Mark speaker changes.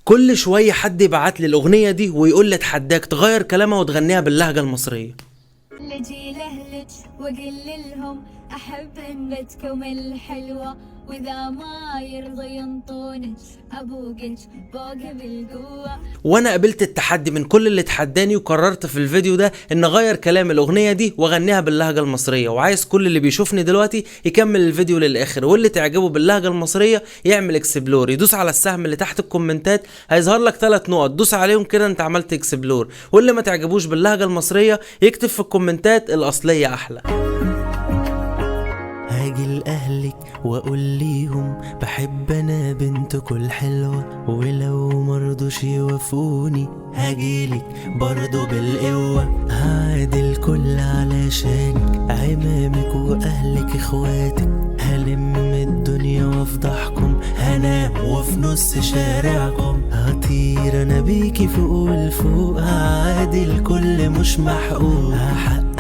Speaker 1: كل شوية حد يبعت لي الأغنية دي ويقول لي اتحداك تغير كلامها وتغنيها باللهجة المصرية.
Speaker 2: لجي لهلج واقول لهم احب نبتكم الحلوة، واذا ما يرضى ينطونج ابوقج بوقه بالقوة.
Speaker 1: وانا قبلت التحدي من كل اللي اتحداني وقررت في الفيديو ده ان اغير كلام الاغنية دي واغنيها باللهجة المصرية، وعايز كل اللي بيشوفني دلوقتي يكمل الفيديو للاخر، واللي تعجبه باللهجة المصرية يعمل اكسبلور، يدوس على السهم اللي تحت الكومنتات هيظهر لك 3 نقط، دوس عليهم كده انت عملت اكسبلور، واللي ما تعجبوش باللهجة المصرية يكتب في الكومنتات الاصلية احلى.
Speaker 3: هاجي لأهلك وأقول ليهم بحب أنا بنتكوا الحلوة، ولو مرضوش يوافقوني هاجيلك برضو بالقوة. هعادل كل علشانك عمامك وأهلك إخواتك، هلم الدنيا وافضحكم هنام وفي نص شارعكم. هطير أنا بيكي فوق الفوق، هعادل كل مش محقوق، هحقق